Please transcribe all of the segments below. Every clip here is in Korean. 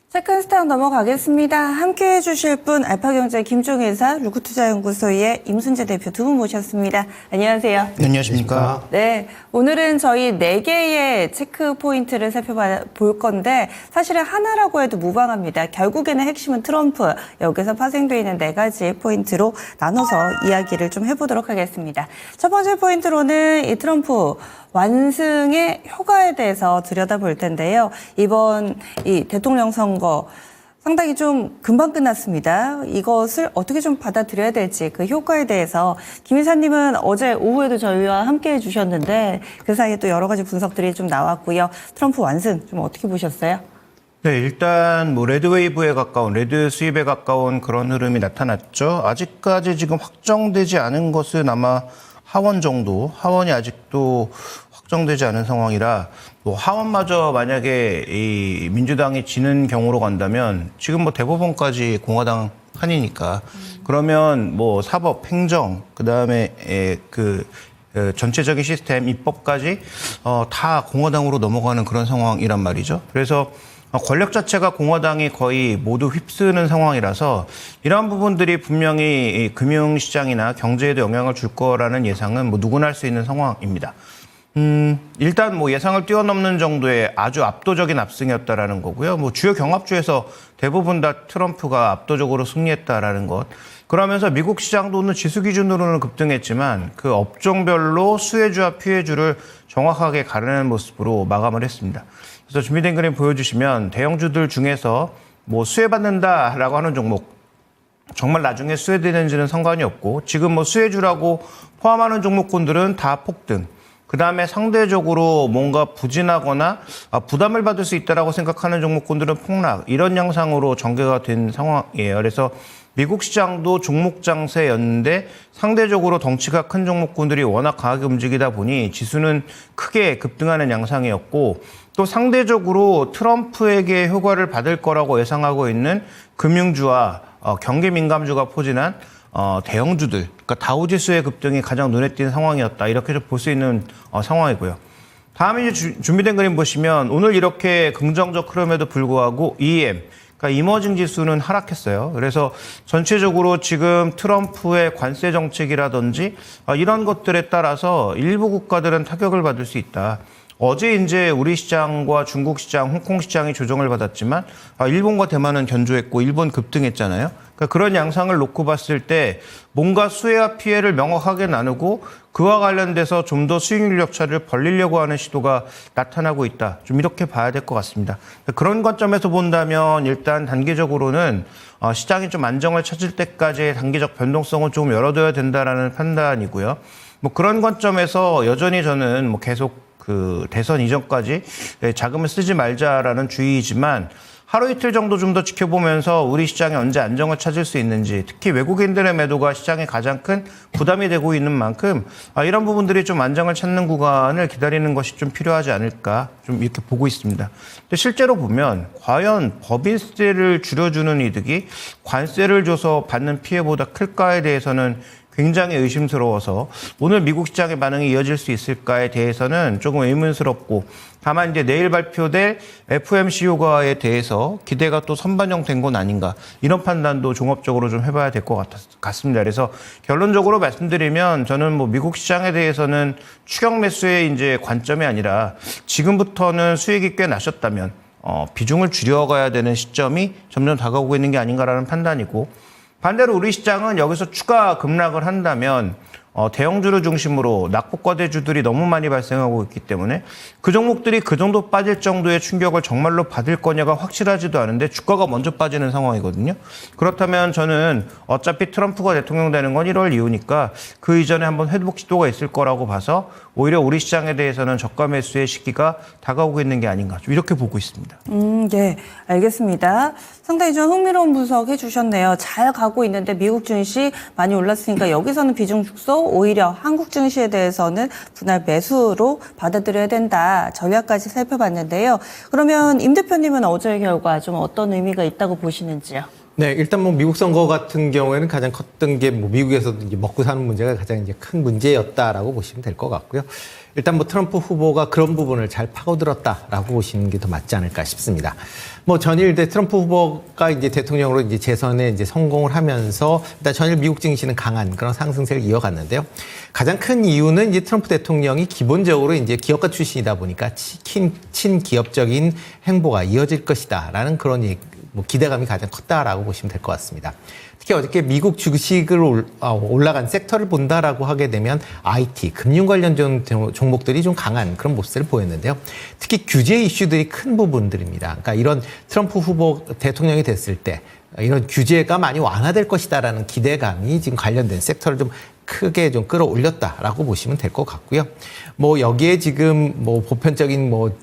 체크스탁 넘어가겠습니다. 함께해 주실 분 알파경제 김종회사 루크투자연구소의 임순재 대표 두 분 모셨습니다. 안녕하세요. 네, 안녕하십니까. 네, 오늘은 저희 4개의 체크 포인트를 살펴볼 건데 사실은 하나라고 해도 무방합니다. 결국에는 핵심은 트럼프, 여기서 파생되어 있는 4가지 포인트로 나눠서 이야기를 좀 해보도록 하겠습니다. 첫 번째 포인트로는 이 트럼프 완승의 효과에 대해서 들여다볼 텐데요. 이번 이 대통령 선거 상당히 좀 금방 끝났습니다. 이것을 어떻게 좀 받아들여야 될지 그 효과에 대해서 김 이사님은 어제 오후에도 저희와 함께 해주셨는데 그 사이에 또 여러 가지 분석들이 좀 나왔고요. 트럼프 완승 좀 어떻게 보셨어요? 네, 일단 뭐 레드 웨이브에 가까운, 레드 수입에 가까운 그런 흐름이 나타났죠. 아직까지 지금 확정되지 않은 것은 아마 하원 정도, 하원이 아직도 확정되지 않은 상황이라 뭐 하원마저 만약에 이 민주당이 지는 경우로 간다면 지금 뭐 대법원까지 공화당 판이니까 그러면 뭐 사법, 행정, 그다음에 전체적인 시스템, 입법까지 다 공화당으로 넘어가는 그런 상황이란 말이죠. 그래서 권력 자체가 공화당이 거의 모두 휩쓰는 상황이라서 이러한 부분들이 분명히 금융시장이나 경제에도 영향을 줄 거라는 예상은 뭐 누구나 할 수 있는 상황입니다. 일단 뭐 예상을 뛰어넘는 정도의 아주 압도적인 압승이었다라는 거고요. 뭐 주요 경합주에서 대부분 다 트럼프가 압도적으로 승리했다라는 것. 그러면서 미국 시장도 오늘 지수 기준으로는 급등했지만 그 업종별로 수혜주와 피해주를 정확하게 가르는 모습으로 마감을 했습니다. 그래서 준비된 그림 보여주시면 대형주들 중에서 뭐 수혜받는다라고 하는 종목 정말 나중에 수혜되는지는 상관이 없고 지금 뭐 수혜주라고 포함하는 종목군들은 다 폭등. 그다음에 상대적으로 뭔가 부진하거나 부담을 받을 수 있다라고 생각하는 종목군들은 폭락. 이런 양상으로 전개가 된 상황이에요. 그래서 미국 시장도 종목 장세였는데 상대적으로 덩치가 큰 종목군들이 워낙 강하게 움직이다 보니 지수는 크게 급등하는 양상이었고 또 상대적으로 트럼프에게 효과를 받을 거라고 예상하고 있는 금융주와 경기 민감주가 포진한 대형주들, 그러니까 다우지수의 급등이 가장 눈에 띄는 상황이었다. 이렇게 좀 볼 수 있는 상황이고요. 다음에 이제 준비된 그림 보시면 오늘 이렇게 긍정적 흐름에도 불구하고 EM, 그러니까 이머징 지수는 하락했어요. 그래서 전체적으로 지금 트럼프의 관세 정책이라든지 이런 것들에 따라서 일부 국가들은 타격을 받을 수 있다. 어제 이제 우리 시장과 중국 시장, 홍콩 시장이 조정을 받았지만 일본과 대만은 견조했고 일본 급등했잖아요. 그러니까 그런 양상을 놓고 봤을 때 뭔가 수혜와 피해를 명확하게 나누고 그와 관련돼서 좀 더 수익률 격차를 벌리려고 하는 시도가 나타나고 있다. 좀 이렇게 봐야 될 것 같습니다. 그런 관점에서 본다면 일단 단기적으로는 시장이 좀 안정을 찾을 때까지의 단기적 변동성은 좀 열어둬야 된다라는 판단이고요. 뭐 그런 관점에서 여전히 저는 뭐 계속 대선 이전까지 자금을 쓰지 말자라는 주의이지만 하루 이틀 정도 좀 더 지켜보면서 우리 시장이 언제 안정을 찾을 수 있는지 특히 외국인들의 매도가 시장에 가장 큰 부담이 되고 있는 만큼 이런 부분들이 좀 안정을 찾는 구간을 기다리는 것이 좀 필요하지 않을까 좀 이렇게 보고 있습니다. 근데 실제로 보면 과연 법인세를 줄여주는 이득이 관세를 줘서 받는 피해보다 클까에 대해서는 굉장히 의심스러워서 오늘 미국 시장의 반응이 이어질 수 있을까에 대해서는 조금 의문스럽고 다만 이제 내일 발표될 FOMC 효과에 대해서 기대가 또 선반영된 건 아닌가 이런 판단도 종합적으로 좀 해봐야 될 것 같습니다. 그래서 결론적으로 말씀드리면 저는 뭐 미국 시장에 대해서는 추격 매수의 이제 관점이 아니라 지금부터는 수익이 꽤 나셨다면 비중을 줄여가야 되는 시점이 점점 다가오고 있는 게 아닌가라는 판단이고 반대로 우리 시장은 여기서 추가 급락을 한다면 대형주를 중심으로 낙폭과대주들이 너무 많이 발생하고 있기 때문에 그 종목들이 그 정도 빠질 정도의 충격을 정말로 받을 거냐가 확실하지도 않은데 주가가 먼저 빠지는 상황이거든요. 그렇다면 저는 어차피 트럼프가 대통령 되는 건 1월 이후니까 그 이전에 한번 회복 시도가 있을 거라고 봐서 오히려 우리 시장에 대해서는 저가 매수의 시기가 다가오고 있는 게 아닌가 좀 이렇게 보고 있습니다. 네, 알겠습니다. 상당히 좀 흥미로운 분석 해주셨네요. 잘 가고 있는데 미국 증시 많이 올랐으니까 여기서는 비중 축소, 오히려 한국 증시에 대해서는 분할 매수로 받아들여야 된다. 전략까지 살펴봤는데요. 그러면 임 대표님은 어제의 결과 좀 어떤 의미가 있다고 보시는지요? 네, 일단 뭐 미국 선거 같은 경우에는 가장 컸던 게 뭐 미국에서도 이제 먹고 사는 문제가 가장 이제 큰 문제였다라고 보시면 될 것 같고요. 일단 뭐 트럼프 후보가 그런 부분을 잘 파고들었다라고 보시는 게 더 맞지 않을까 싶습니다. 뭐 전일 트럼프 후보가 이제 대통령으로 이제 재선에 이제 성공을 하면서 일단 전일 미국 증시는 강한 그런 상승세를 이어갔는데요. 가장 큰 이유는 이제 트럼프 대통령이 기본적으로 이제 기업가 출신이다 보니까 친기업적인 행보가 이어질 것이다라는 그런 뭐 기대감이 가장 컸다라고 보시면 될 것 같습니다. 특히 어저께 미국 주식을 올라간 섹터를 본다라고 하게 되면 IT, 금융 관련 종목들이 좀 강한 그런 모습을 보였는데요. 특히 규제 이슈들이 큰 부분들입니다. 그러니까 이런 트럼프 후보 대통령이 됐을 때 이런 규제가 많이 완화될 것이다라는 기대감이 지금 관련된 섹터를 좀 크게 좀 끌어올렸다라고 보시면 될 것 같고요. 뭐 여기에 지금 뭐 보편적인 뭐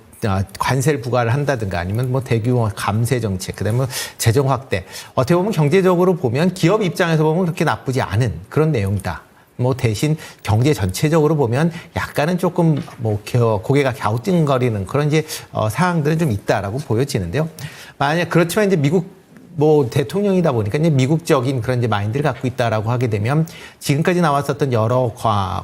관세를 부과를 한다든가 아니면 뭐 대규모 감세 정책, 그다음에 뭐 재정 확대. 어떻게 보면 경제적으로 보면 기업 입장에서 보면 그렇게 나쁘지 않은 그런 내용이다. 뭐 대신 경제 전체적으로 보면 약간은 조금 뭐 고개가 갸우뚱거리는 그런 이제 상황들은 좀 있다라고 보여지는데요. 만약 그렇지만 이제 미국 뭐 대통령이다 보니까 이제 미국적인 그런 이제 마인드를 갖고 있다라고 하게 되면 지금까지 나왔었던 여러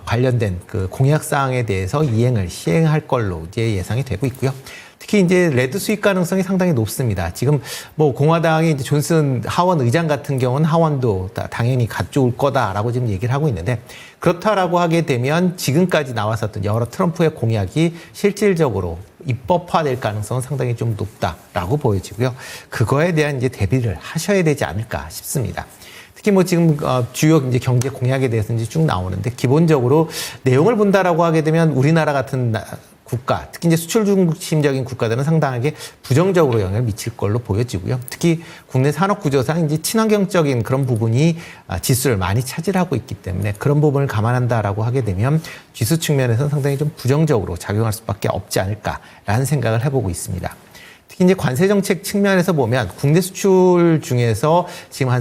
관련된 그 공약 사항에 대해서 시행할 걸로 이제 예상이 되고 있고요. 특히 이제 레드 수익 가능성이 상당히 높습니다. 지금 뭐 공화당이 이제 존슨 하원 의장 같은 경우는 하원도 당연히 가져올 거다라고 지금 얘기를 하고 있는데 그렇다라고 하게 되면 지금까지 나왔었던 여러 트럼프의 공약이 실질적으로 입법화될 가능성은 상당히 좀 높다라고 보여지고요. 그거에 대한 이제 대비를 하셔야 되지 않을까 싶습니다. 특히 뭐 지금 주요 이제 경제 공약에 대해서 이제 쭉 나오는데 기본적으로 내용을 본다라고 하게 되면 우리나라 같은 국가, 특히 이제 수출 중심적인 국가들은 상당하게 부정적으로 영향을 미칠 걸로 보여지고요. 특히 국내 산업 구조상 이제 친환경적인 그런 부분이 지수를 많이 차지하고 있기 때문에 그런 부분을 감안한다라고 하게 되면 지수 측면에서는 상당히 좀 부정적으로 작용할 수밖에 없지 않을까라는 생각을 해보고 있습니다. 특히 이제 관세 정책 측면에서 보면 국내 수출 중에서 지금 한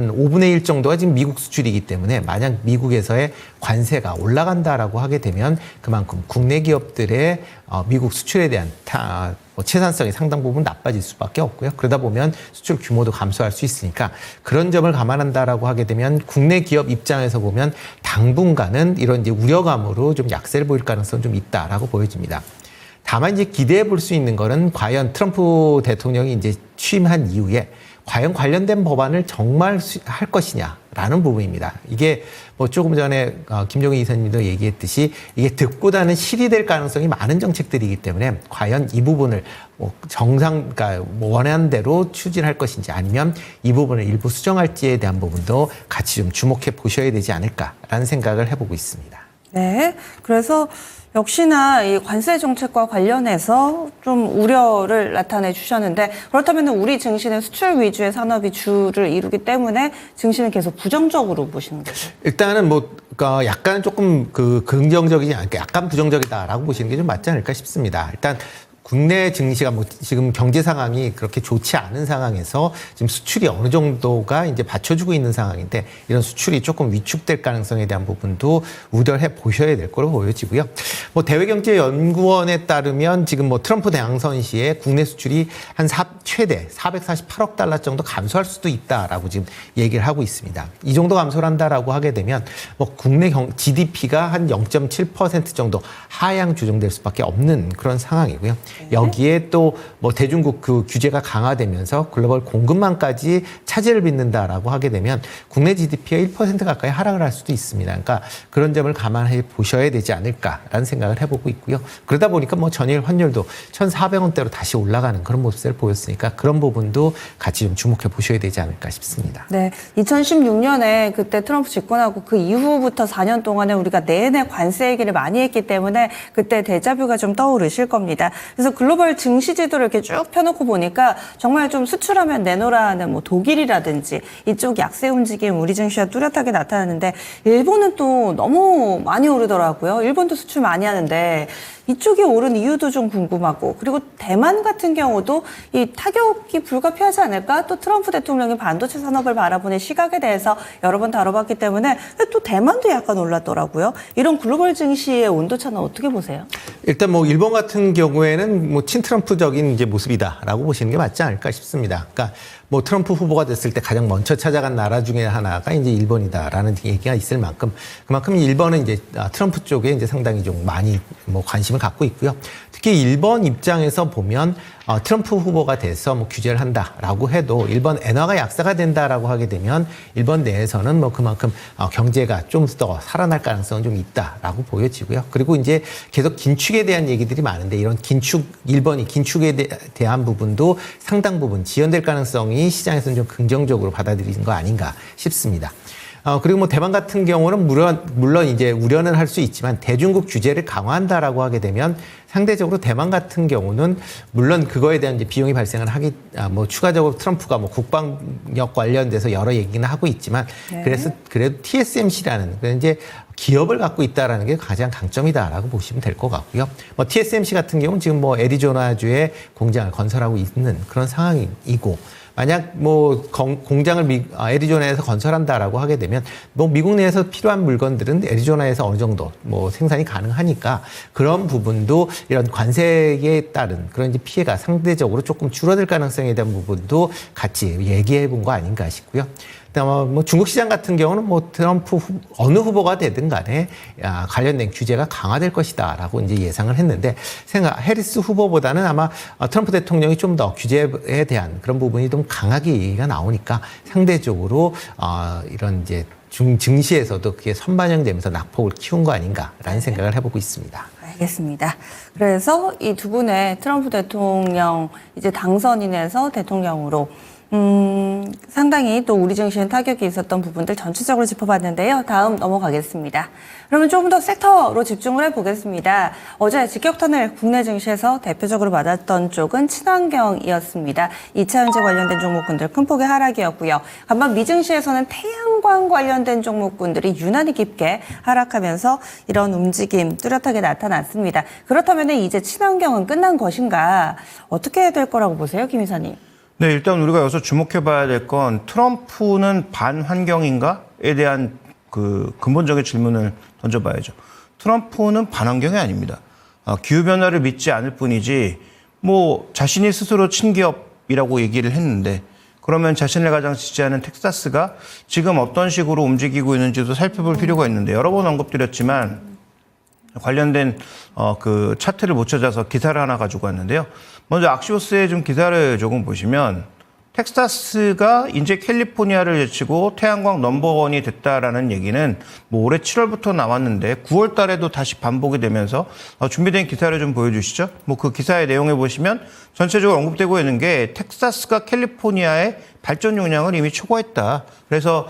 5분의 1 정도가 지금 미국 수출이기 때문에 만약 미국에서의 관세가 올라간다라고 하게 되면 그만큼 국내 기업들의 미국 수출에 대한 채산성이 상당 부분 나빠질 수밖에 없고요. 그러다 보면 수출 규모도 감소할 수 있으니까 그런 점을 감안한다라고 하게 되면 국내 기업 입장에서 보면 당분간은 이런 이제 우려감으로 좀 약세를 보일 가능성은 좀 있다라고 보여집니다. 다만 이제 기대해 볼 수 있는 거는 과연 트럼프 대통령이 이제 취임한 이후에 과연 관련된 법안을 정말 할 것이냐라는 부분입니다. 이게 뭐 조금 전에 김종인 이사님도 얘기했듯이 이게 득보다는 실이 될 가능성이 많은 정책들이기 때문에 과연 이 부분을 뭐 그러니까 뭐 원하는 대로 추진할 것인지 아니면 이 부분을 일부 수정할지에 대한 부분도 같이 좀 주목해 보셔야 되지 않을까라는 생각을 해보고 있습니다. 네. 그래서 역시나 이 관세 정책과 관련해서 좀 우려를 나타내 주셨는데 그렇다면 우리 증시는 수출 위주의 산업이 주를 이루기 때문에 증시는 계속 부정적으로 보시는 거죠? 일단은 뭐 그러니까 약간 조금 긍정적이지 않게 약간 부정적이다라고 보시는 게 좀 맞지 않을까 싶습니다. 일단 국내 증시가 뭐 지금 경제 상황이 그렇게 좋지 않은 상황에서 지금 수출이 어느 정도가 이제 받쳐주고 있는 상황인데 이런 수출이 조금 위축될 가능성에 대한 부분도 우려해 보셔야 될 거로 보여지고요. 뭐 대외경제연구원에 따르면 지금 뭐 트럼프 대항선 시에 국내 수출이 한 최대 448억 달러 정도 감소할 수도 있다라고 지금 얘기를 하고 있습니다. 이 정도 감소를 한다라고 하게 되면 뭐 국내 GDP가 한 0.7% 정도 하향 조정될 수밖에 없는 그런 상황이고요. 여기에 또 뭐 대중국 그 규제가 강화되면서 글로벌 공급망까지 차질을 빚는다라고 하게 되면 국내 GDP가 1% 가까이 하락을 할 수도 있습니다. 그러니까 그런 점을 감안해 보셔야 되지 않을까라는 생각을 해보고 있고요. 그러다 보니까 뭐 전일 환율도 1,400원대로 다시 올라가는 그런 모습을 보였으니까 그런 부분도 같이 좀 주목해 보셔야 되지 않을까 싶습니다. 네, 2016년에 그때 트럼프 집권하고 그 이후부터 4년 동안에 우리가 내내 관세 얘기를 많이 했기 때문에 그때 데자뷰가 좀 떠오르실 겁니다. 그래서 글로벌 증시 지도를 이렇게 쭉 펴놓고 보니까 정말 좀 수출하면 내놓으라 하는 뭐 독일이라든지 이쪽 약세 움직임 우리 증시가 뚜렷하게 나타나는데 일본은 또 너무 많이 오르더라고요. 일본도 수출 많이 하는데 이쪽이 오른 이유도 좀 궁금하고 그리고 대만 같은 경우도 이 타격이 불가피하지 않을까? 또 트럼프 대통령이 반도체 산업을 바라보는 시각에 대해서 여러 번 다뤄봤기 때문에 또 대만도 약간 올랐더라고요. 이런 글로벌 증시의 온도차는 어떻게 보세요? 일단 뭐 일본 같은 경우에는 이거는 뭐 친트럼프적인 이제 모습이다라고 보시는 게 맞지 않을까 싶습니다. 그러니까 뭐 트럼프 후보가 됐을 때 가장 먼저 찾아간 나라 중에 하나가 이제 일본이다라는 얘기가 있을 만큼 그만큼 일본은 이제 트럼프 쪽에 이제 상당히 좀 많이 뭐 관심을 갖고 있고요. 특히 일본 입장에서 보면 트럼프 후보가 돼서 뭐 규제를 한다라고 해도 일본 엔화가 약세가 된다라고 하게 되면 일본 내에서는 뭐 그만큼 경제가 좀 더 살아날 가능성은 좀 있다라고 보여지고요. 그리고 이제 계속 긴축에 대한 얘기들이 많은데 이런 일본이 긴축에 대한 부분도 상당 부분 지연될 가능성이 시장에서는 좀 긍정적으로 받아들이는 거 아닌가 싶습니다. 그리고 뭐 대만 같은 경우는 물론 이제 우려는 할 수 있지만 대중국 규제를 강화한다라고 하게 되면 상대적으로 대만 같은 경우는 물론 그거에 대한 이제 비용이 발생을 뭐 추가적으로 트럼프가 뭐 국방력 관련돼서 여러 얘기는 하고 있지만 네. 그래도 TSMC라는 이제 기업을 갖고 있다라는 게 가장 강점이다라고 보시면 될 것 같고요. 뭐 TSMC 같은 경우는 지금 뭐 애리조나주에 공장을 건설하고 있는 그런 상황이고 만약 뭐 공장을 애리조나에서 건설한다라고 하게 되면 뭐 미국 내에서 필요한 물건들은 애리조나에서 어느 정도 뭐 생산이 가능하니까 그런 부분도 이런 관세에 따른 그런 이제 피해가 상대적으로 조금 줄어들 가능성에 대한 부분도 같이 얘기해 본 거 아닌가 싶고요. 뭐 중국 시장 같은 경우는 뭐 트럼프 어느 후보가 되든 간에 관련된 규제가 강화될 것이다라고 이제 예상을 했는데 해리스 후보보다는 아마 트럼프 대통령이 좀 더 규제에 대한 그런 부분이 좀 강하게 얘기가 나오니까 상대적으로 이런 이제 증시에서도 그게 선반영되면서 낙폭을 키운 거 아닌가라는 생각을 해보고 있습니다. 알겠습니다. 그래서 이 두 분의 트럼프 대통령 이제 당선인에서 대통령으로 상당히 또 우리 증시에 타격이 있었던 부분들 전체적으로 짚어봤는데요. 다음 넘어가겠습니다. 그러면 조금 더 섹터로 집중을 해보겠습니다. 어제 직격탄을 국내 증시에서 대표적으로 맞았던 쪽은 친환경이었습니다. 2차전지 관련된 종목군들 큰 폭의 하락이었고요. 반면 미증시에서는 태양광 관련된 종목군들이 유난히 깊게 하락하면서 이런 움직임 뚜렷하게 나타났습니다. 그렇다면 이제 친환경은 끝난 것인가? 어떻게 될 거라고 보세요, 김 이사님? 네, 일단 우리가 여기서 주목해 봐야 될 건 트럼프는 반환경인가에 대한 그 근본적인 질문을 던져봐야죠. 트럼프는 반환경이 아닙니다. 기후변화를 믿지 않을 뿐이지 뭐 자신이 스스로 친기업이라고 얘기를 했는데 그러면 자신을 가장 지지하는 텍사스가 지금 어떤 식으로 움직이고 있는지도 살펴볼 필요가 있는데 여러 번 언급드렸지만 관련된 그 차트를 못 찾아서 기사를 하나 가지고 왔는데요. 먼저 악시오스의 좀 기사를 조금 보시면 텍사스가 이제 캘리포니아를 제치고 태양광 넘버원이 됐다라는 얘기는 뭐 올해 7월부터 나왔는데 9월 달에도 다시 반복이 되면서 준비된 기사를 좀 보여주시죠. 뭐 그 기사의 내용에 보시면 전체적으로 언급되고 있는 게 텍사스가 캘리포니아의 발전 용량을 이미 초과했다. 그래서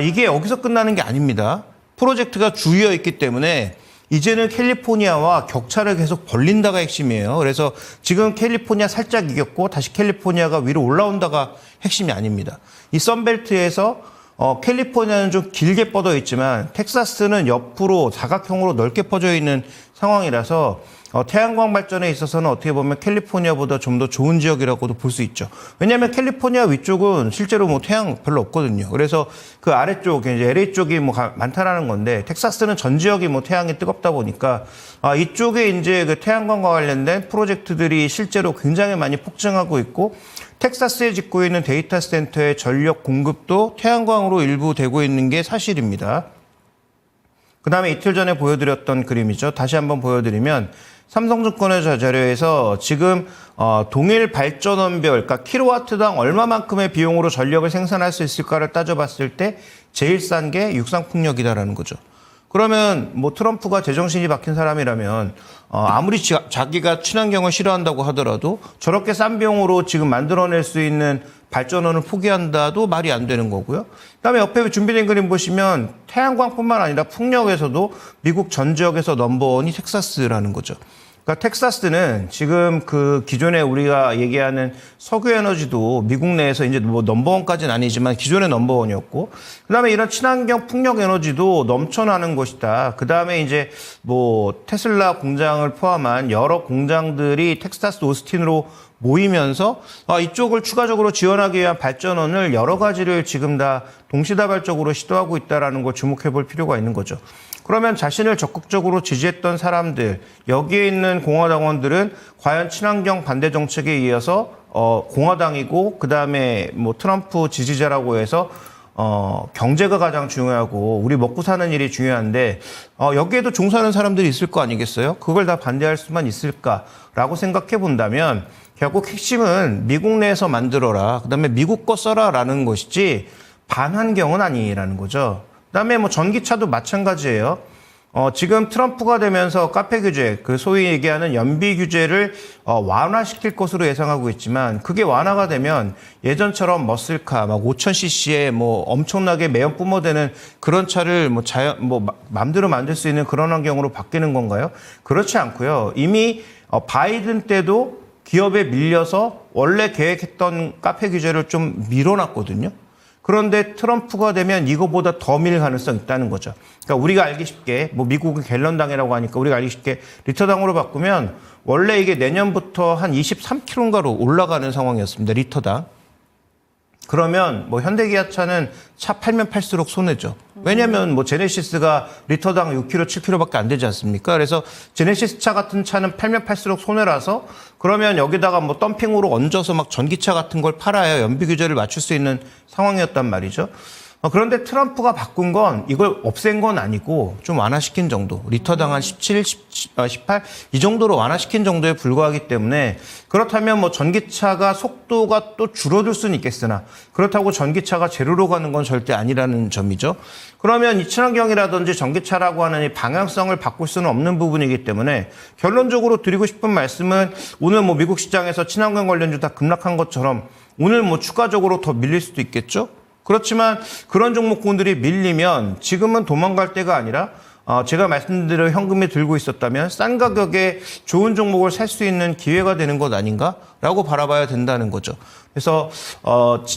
이게 여기서 끝나는 게 아닙니다. 프로젝트가 주의어 있기 때문에 이제는 캘리포니아와 격차를 계속 벌린다가 핵심이에요. 그래서 지금 캘리포니아 살짝 이겼고 다시 캘리포니아가 위로 올라온다가 핵심이 아닙니다. 이 썬벨트에서 캘리포니아는 좀 길게 뻗어 있지만 텍사스는 옆으로 사각형으로 넓게 퍼져 있는 상황이라서 태양광 발전에 있어서는 어떻게 보면 캘리포니아보다 좀 더 좋은 지역이라고도 볼 수 있죠. 왜냐하면 캘리포니아 위쪽은 실제로 뭐 태양 별로 없거든요. 그래서 그 아래쪽, 이제 LA 쪽이 뭐 많다라는 건데 텍사스는 전 지역이 뭐 태양이 뜨겁다 보니까 이쪽에 이제 그 태양광과 관련된 프로젝트들이 실제로 굉장히 많이 폭증하고 있고 텍사스에 짓고 있는 데이터 센터의 전력 공급도 태양광으로 일부 되고 있는 게 사실입니다. 그 다음에 이틀 전에 보여드렸던 그림이죠. 다시 한번 보여드리면 삼성증권의 자료에서 지금 동일 발전원별, 그러니까 킬로와트당 얼마만큼의 비용으로 전력을 생산할 수 있을까를 따져봤을 때 제일 싼 게 육상풍력이다라는 거죠. 그러면 뭐 트럼프가 제정신이 박힌 사람이라면 아무리 자기가 친환경을 싫어한다고 하더라도 저렇게 싼 비용으로 지금 만들어낼 수 있는 발전원을 포기한다도 말이 안 되는 거고요. 그다음에 옆에 준비된 그림 보시면 태양광뿐만 아니라 풍력에서도 미국 전 지역에서 넘버원이 텍사스라는 거죠. 그러니까 텍사스는 지금 그 기존에 우리가 얘기하는 석유 에너지도 미국 내에서 이제 뭐 넘버원까지는 아니지만 기존의 넘버원이었고, 그다음에 이런 친환경 풍력 에너지도 넘쳐나는 곳이다. 그다음에 이제 뭐 테슬라 공장을 포함한 여러 공장들이 텍사스 오스틴으로 모이면서 이쪽을 추가적으로 지원하기 위한 발전원을 여러 가지를 지금 다 동시다발적으로 시도하고 있다는 걸 주목해 볼 필요가 있는 거죠. 그러면 자신을 적극적으로 지지했던 사람들, 여기에 있는 공화당원들은 과연 친환경 반대 정책에 이어서 공화당이고 그다음에 뭐 트럼프 지지자라고 해서 경제가 가장 중요하고 우리 먹고 사는 일이 중요한데 여기에도 종사하는 사람들이 있을 거 아니겠어요? 그걸 다 반대할 수만 있을까라고 생각해 본다면 결국 핵심은 미국 내에서 만들어라, 그다음에 미국 거 써라라는 것이지 반환경은 아니라는 거죠. 그다음에 뭐 전기차도 마찬가지예요. 지금 트럼프가 되면서 카페 규제, 그 소위 얘기하는 연비 규제를 완화시킬 것으로 예상하고 있지만 그게 완화가 되면 예전처럼 머슬카 막 5,000cc에 뭐 엄청나게 매연 뿜어대는 그런 차를 맘대로 만들 수 있는 그런 환경으로 바뀌는 건가요? 그렇지 않고요. 이미 바이든 때도 기업에 밀려서 원래 계획했던 카페 규제를 좀 밀어놨거든요. 그런데 트럼프가 되면 이거보다 더 밀 가능성이 있다는 거죠. 그러니까 우리가 알기 쉽게 뭐 미국은 갤런당이라고 하니까 우리가 알기 쉽게 리터당으로 바꾸면 원래 이게 내년부터 한 23km인가로 올라가는 상황이었습니다. 리터당. 그러면 뭐 현대기아차는 차 팔면 팔수록 손해죠. 왜냐하면 뭐 제네시스가 리터당 6km, 7km밖에 안 되지 않습니까? 그래서 제네시스 차 같은 차는 팔면 팔수록 손해라서 그러면 여기다가 뭐 덤핑으로 얹어서 막 전기차 같은 걸 팔아야 연비 규제를 맞출 수 있는 상황이었단 말이죠. 그런데 트럼프가 바꾼 건 이걸 없앤 건 아니고 좀 완화시킨 정도. 리터당 한 17, 18 이 정도로 완화시킨 정도에 불과하기 때문에 그렇다면 뭐 전기차가 속도가 또 줄어들 수는 있겠으나 그렇다고 전기차가 제로로 가는 건 절대 아니라는 점이죠. 그러면 이 친환경이라든지 전기차라고 하는 이 방향성을 바꿀 수는 없는 부분이기 때문에 결론적으로 드리고 싶은 말씀은 오늘 뭐 미국 시장에서 친환경 관련주 다 급락한 것처럼 오늘 뭐 추가적으로 더 밀릴 수도 있겠죠. 그렇지만 그런 종목군들이 밀리면 지금은 도망갈 때가 아니라 제가 말씀드린 현금에 들고 있었다면 싼 가격에 좋은 종목을 살 수 있는 기회가 되는 것 아닌가라고 바라봐야 된다는 거죠. 그래서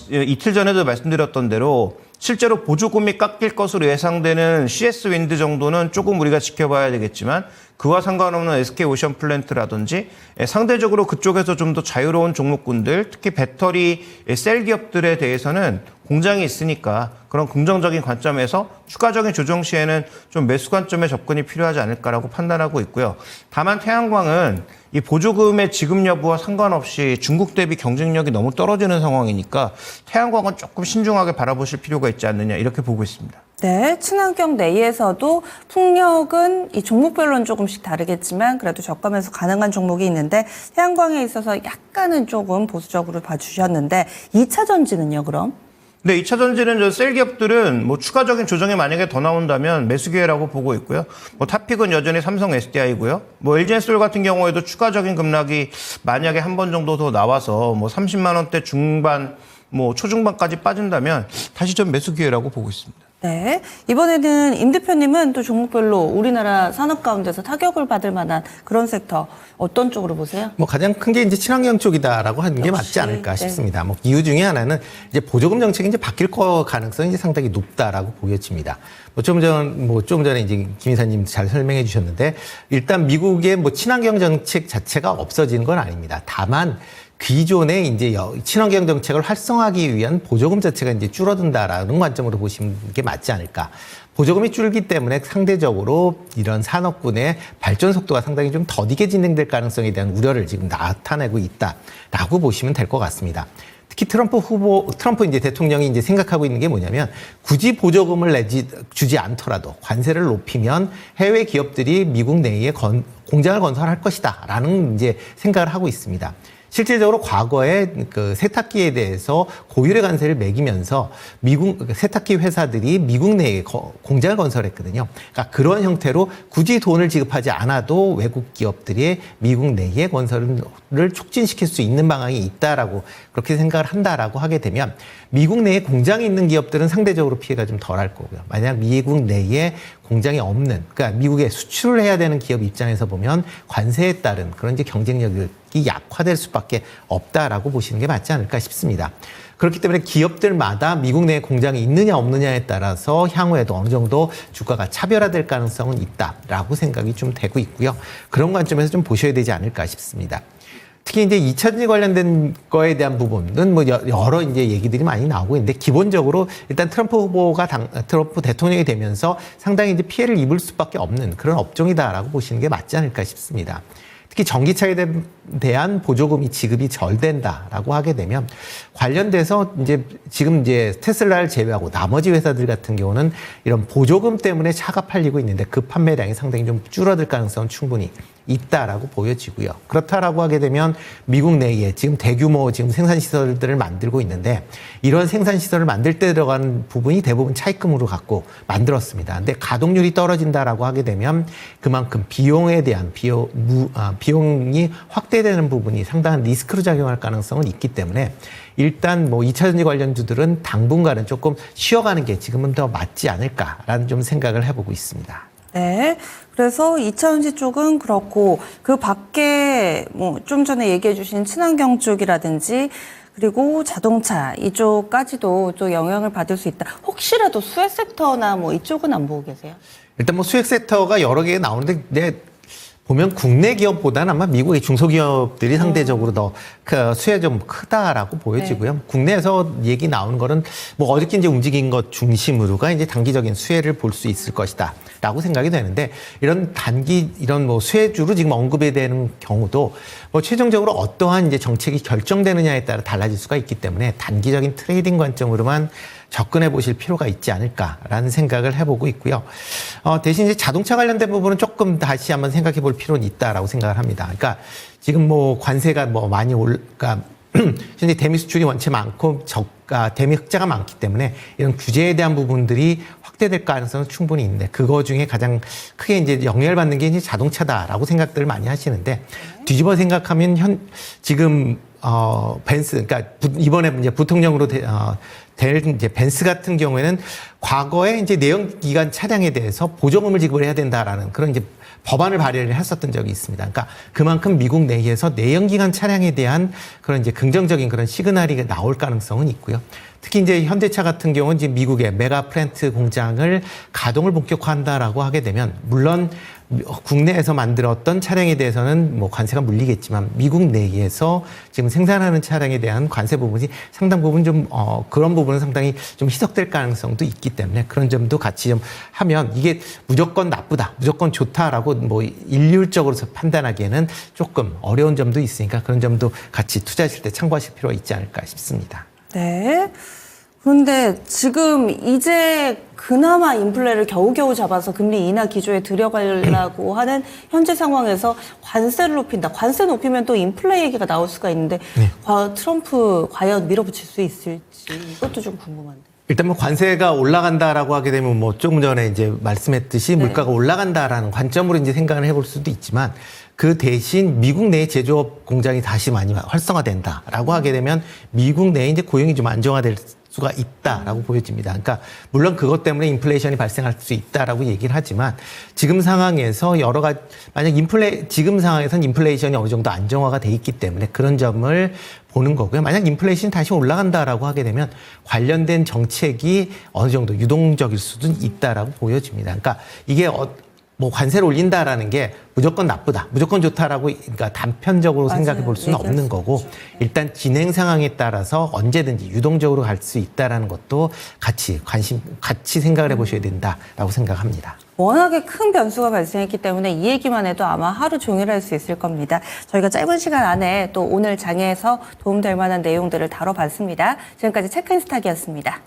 이틀 전에도 말씀드렸던 대로 실제로 보조금이 깎일 것으로 예상되는 CS 윈드 정도는 조금 우리가 지켜봐야 되겠지만 그와 상관없는 SK 오션 플랜트라든지 상대적으로 그쪽에서 좀 더 자유로운 종목군들, 특히 배터리 셀 기업들에 대해서는 공장이 있으니까 그런 긍정적인 관점에서 추가적인 조정 시에는 좀 매수 관점에 접근이 필요하지 않을까라고 판단하고 있고요. 다만 태양광은 이 보조금의 지급 여부와 상관없이 중국 대비 경쟁력이 너무 떨어지는 상황이니까 태양광은 조금 신중하게 바라보실 필요가 있지 않느냐 이렇게 보고 있습니다. 네, 친환경 내에서도 풍력은 이 종목별로는 조금씩 다르겠지만 그래도 저가면서 가능한 종목이 있는데 태양광에 있어서 약간은 조금 보수적으로 봐주셨는데 2차 전지는요, 그럼? 네, 2차 전지는 셀 기업들은 뭐 추가적인 조정이 만약에 더 나온다면 매수 기회라고 보고 있고요. 뭐 탑픽은 여전히 삼성 SDI고요. 뭐 LG엔솔 같은 경우에도 추가적인 급락이 만약에 한 번 정도 더 나와서 뭐 30만 원대 중반, 뭐 초중반까지 빠진다면 다시 좀 매수 기회라고 보고 있습니다. 네. 이번에는 임 대표님은 또 종목별로 우리나라 산업 가운데서 타격을 받을 만한 그런 섹터 어떤 쪽으로 보세요? 뭐 가장 큰 게 이제 친환경 쪽이다라고 하는 게 맞지 않을까 싶습니다. 뭐 이유 중에 하나는 이제 보조금 정책이 이제 바뀔 가능성이 이제 상당히 높다라고 보여집니다. 좀 전에 이제 김 이사님 잘 설명해 주셨는데 일단 미국의 뭐 친환경 정책 자체가 없어지는 건 아닙니다. 다만 기존의 이제 친환경 정책을 활성화하기 위한 보조금 자체가 이제 줄어든다라는 관점으로 보시는 게 맞지 않을까. 보조금이 줄기 때문에 상대적으로 이런 산업군의 발전 속도가 상당히 좀 더디게 진행될 가능성에 대한 우려를 지금 나타내고 있다라고 보시면 될 것 같습니다. 특히 트럼프 이제 대통령이 이제 생각하고 있는 게 뭐냐면 굳이 보조금을 주지 않더라도 관세를 높이면 해외 기업들이 미국 내에 공장을 건설할 것이다라는 이제 생각을 하고 있습니다. 실질적으로 과거에 그 세탁기에 대해서 고율의 관세를 매기면서 미국 세탁기 회사들이 미국 내에 공장을 건설했거든요. 그러니까 그런 형태로 굳이 돈을 지급하지 않아도 외국 기업들이 미국 내에 건설을 촉진시킬 수 있는 방향이 있다라고 그렇게 생각을 한다라고 하게 되면 미국 내에 공장이 있는 기업들은 상대적으로 피해가 좀 덜할 거고요. 만약 미국 내에 공장이 없는, 그러니까 미국에 수출을 해야 되는 기업 입장에서 보면 관세에 따른 그런 이제 경쟁력이 약화될 수밖에 없다라고 보시는 게 맞지 않을까 싶습니다. 그렇기 때문에 기업들마다 미국 내에 공장이 있느냐 없느냐에 따라서 향후에도 어느 정도 주가가 차별화될 가능성은 있다라고 생각이 좀 되고 있고요. 그런 관점에서 좀 보셔야 되지 않을까 싶습니다. 특히 이제 2차전지 관련된 거에 대한 부분은 뭐 여러 이제 얘기들이 많이 나오고 있는데 기본적으로 일단 트럼프 대통령이 되면서 상당히 이제 피해를 입을 수밖에 없는 그런 업종이다라고 보시는 게 맞지 않을까 싶습니다. 특히 전기차에 대한 보조금이 지급이 절 된다라고 하게 되면 관련돼서 이제 지금 이제 테슬라를 제외하고 나머지 회사들 같은 경우는 이런 보조금 때문에 차가 팔리고 있는데 그 판매량이 상당히 좀 줄어들 가능성은 충분히 있다라고 보여지고요. 그렇다라고 하게 되면 미국 내에 지금 대규모 지금 생산 시설들을 만들고 있는데 이런 생산 시설을 만들 때 들어가는 부분이 대부분 차입금으로 갖고 만들었습니다. 근데 가동률이 떨어진다라고 하게 되면 그만큼 비용에 대한 비용이 확대되는 부분이 상당한 리스크로 작용할 가능성은 있기 때문에 일단 뭐 2차전지 관련주들은 당분간은 조금 쉬어가는 게 지금은 더 맞지 않을까라는 좀 생각을 해보고 있습니다. 네. 그래서 2차전지 쪽은 그렇고 그 밖에 뭐 좀 전에 얘기해 주신 친환경 쪽이라든지 그리고 자동차 이쪽까지도 또 영향을 받을 수 있다. 혹시라도 수혜 섹터나 뭐 이쪽은 안 보고 계세요? 일단 뭐 수익 섹터가 여러 개 나오는데 보면 국내 기업보다는 아마 미국의 중소기업들이 상대적으로 더 수혜가 좀 크다라고 보여지고요. 네. 국내에서 얘기 나오는 거는 뭐 어저께 이제 움직인 것 중심으로가 이제 단기적인 수혜를 볼 수 있을 것이다라고 생각이 되는데 이런 뭐 수혜주로 지금 언급이 되는 경우도 뭐 최종적으로 어떠한 이제 정책이 결정되느냐에 따라 달라질 수가 있기 때문에 단기적인 트레이딩 관점으로만 접근해 보실 필요가 있지 않을까라는 생각을 해보고 있고요. 대신 이제 자동차 관련된 부분은 조금 다시 한번 생각해 볼 필요는 있다라고 생각을 합니다. 그러니까 지금 뭐 관세가 뭐 많이 그러니까 현재 대미 수출이 원체 많고 대미 흑자가 많기 때문에 이런 규제에 대한 부분들이 확대될 가능성은 충분히 있는데 그거 중에 가장 크게 이제 영향을 받는 게 이제 자동차다라고 생각들을 많이 하시는데 뒤집어 생각하면 지금 벤츠 그러니까 이번에 이제 부통령으로 될 이제 벤츠 같은 경우에는 과거에 이제 내연기관 차량에 대해서 보조금을 지급을 해야 된다라는 그런 이제 법안을 발의를 했었던 적이 있습니다. 그러니까 그만큼 미국 내에서 내연기관 차량에 대한 그런 이제 긍정적인 그런 시그널이 나올 가능성은 있고요. 특히 이제 현대차 같은 경우는 이제 미국의 메가 플랜트 공장을 가동을 본격화한다라고 하게 되면 물론 국내에서 만들었던 차량에 대해서는 뭐 관세가 물리겠지만 미국 내에서 지금 생산하는 차량에 대한 관세 부분이 상당 부분 좀 그런 부분은 상당히 좀 희석될 가능성도 있기 때문에 그런 점도 같이 좀 하면 이게 무조건 나쁘다, 무조건 좋다라고 뭐 일률적으로 판단하기에는 조금 어려운 점도 있으니까 그런 점도 같이 투자하실 때 참고하실 필요가 있지 않을까 싶습니다. 네. 그런데 지금 이제 그나마 인플레를 겨우겨우 잡아서 금리 인하 기조에 들여가려고 하는 현재 상황에서 관세를 높인다. 관세 높이면 또 인플레 얘기가 나올 수가 있는데 트럼프 과연 밀어붙일 수 있을지 이것도 좀 궁금한데. 일단 뭐 관세가 올라간다라고 하게 되면 뭐 조금 전에 이제 말씀했듯이 물가가 올라간다라는 관점으로 이제 생각을 해볼 수도 있지만 그 대신 미국 내 제조업 공장이 다시 많이 활성화된다라고 하게 되면 미국 내에 이제 고용이 좀 안정화될 수가 있다라고 보여집니다. 그러니까 물론 그것 때문에 인플레이션이 발생할 수 있다라고 얘기를 하지만 지금 상황에서 여러 가지 만약 지금 상황에서는 인플레이션이 어느 정도 안정화가 돼 있기 때문에 그런 점을 보는 거고요. 만약 인플레이션이 다시 올라간다라고 하게 되면 관련된 정책이 어느 정도 유동적일 수도 있다라고 보여집니다. 그러니까 이게 뭐 관세를 올린다라는 게 무조건 나쁘다, 무조건 좋다라고 그러니까 단편적으로 맞아요. 생각해 볼 수는 없는 거고 일단 진행 상황에 따라서 언제든지 유동적으로 갈 수 있다라는 것도 같이 생각을 해보셔야 된다라고 생각합니다. 워낙에 큰 변수가 발생했기 때문에 이 얘기만 해도 아마 하루 종일 할 수 있을 겁니다. 저희가 짧은 시간 안에 또 오늘 장에서 도움될 만한 내용들을 다뤄봤습니다. 지금까지 체크인스탁이었습니다.